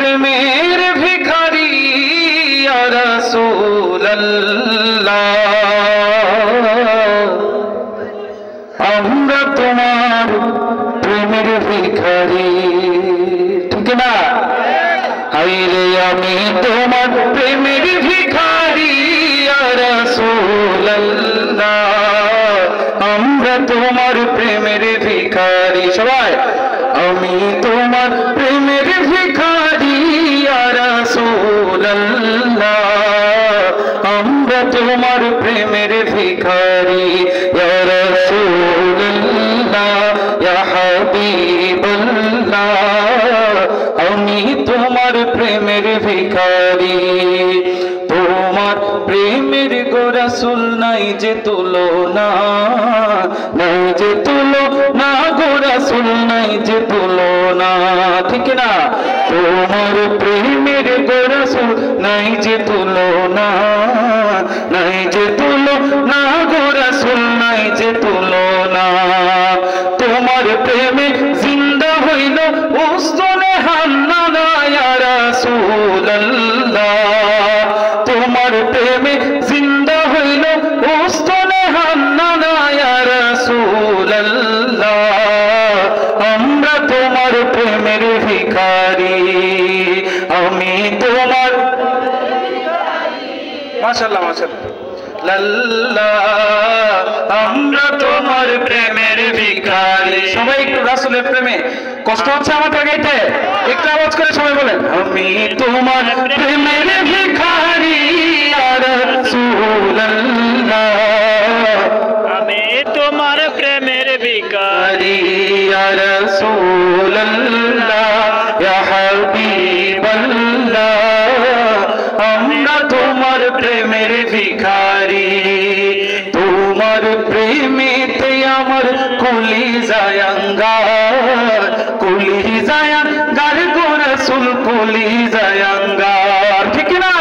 প্রেমের ভিখারি ইয়া রাসূলুল্লাহ আমরা তোমার প্রেমের ভিখারি ঠিক না হায়রে আমি তোমার প্রেমের ভিখারি ইয়া রাসূলুল্লাহ আমরা তোমার প্রেমের ভিখারি সবাই আমি তোমার প্রেমের ভিখারি ইয়া রাসূলুল্লাহ আমরা তোমার প্রেমের ভিখারি ইয়া রাসূলুল্লাহ ইয়া হাবিবাল্লাহ আমি তোমার প্রেমের ভিখারি তোমার প্রেমের গো রাসূল নাই যে তুলনা নাই যে তুলনা গো রাসূল নাই যে তুলনা ঠিক না তোমার প্রেমের গো রাসূল নাই যে তুলনা নাই যে তুলনা গো রাসূল নাই যে তুলনা তোমার প্রেমে জিন্দা হইল উস্তনে হান্নানা ইয়া রাসূলুল্লাহ তোমার প্রেমে জিন্দা হইল উস্তনে হান্নানা ইয়া রাসূলুল্লাহ আমরা তোমার প্রেমের ভিখারি আমি তোমার মাশাআল্লাহ মাশাআল্লাহ আমরা তোমার প্রেমের ভিখারি সবাই একটু রাসূলের প্রেমে কষ্ট হচ্ছে আমাদের গাইতে একটু আওয়াজ করে সবাই বলেন আমি তোমার প্রেমের ভিখারি ইয়া রাসূলুল্লাহ আমি তোমার প্রেমের ভিখারি ইয়া রাসূলুল্লাহ ইয়া হাবিবাল্লাহ আমরা তোমার প্রেমের ভিখারি তোমার প্রেমেতে আমার কলিজায় আঙ্গার গো রাসূল কলিজায় আঙ্গার ঠিক না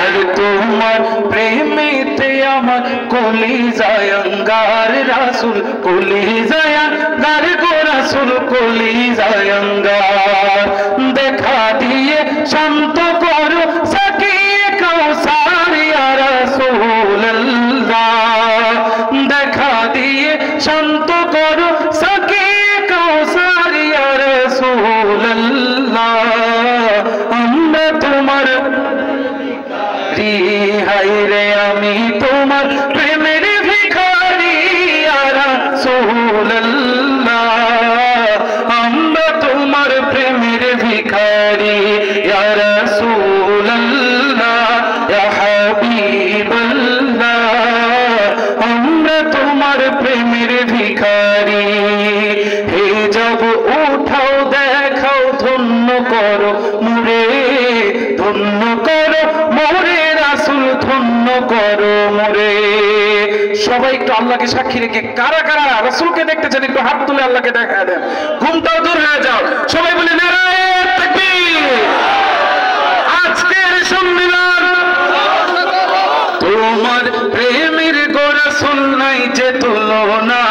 আর তোমার প্রেমেতে আমার কলিজায় আঙ্গার রাসূল কলিজায় আঙ্গার গো রাসূল কলিজায় আঙ্গার দেখা দিয়ে শান্ত করো সাকিয়ে কাউসার ইয়া রাসূলুল্লাহ দেখা দিয়ে শান্ত করো সাকিয়ে কাউসার ইয়া রাসূলুল্লাহ আমরা তোমার হায়রে আমি তোমার প্রেমের ভিখারি ইয়া রাসূলুল্লাহ আমরা তোমার প্রেমের ভিখারি ইয়া রাসূলুল্লাহ ইয়া হাবিবাল্লাহ আমরা তোমার প্রেমের ভিখারি হে জব উঠাও দেখাও ধন্য করো মোরে রাসূল ধন্য করো মোরে সবাই একটু আল্লাহকে সাক্ষী রেখে কারা কারা রাসূলকে দেখতে চান একটু হাত তুলে আল্লাহকে দেখা দেন ঘুমটাও দূর হয়ে যাও সবাই বলে নারায়ে তাকবীর আজকের সম্মেলন তোমার প্রেমের গো রাসূল নাই যে তুলনা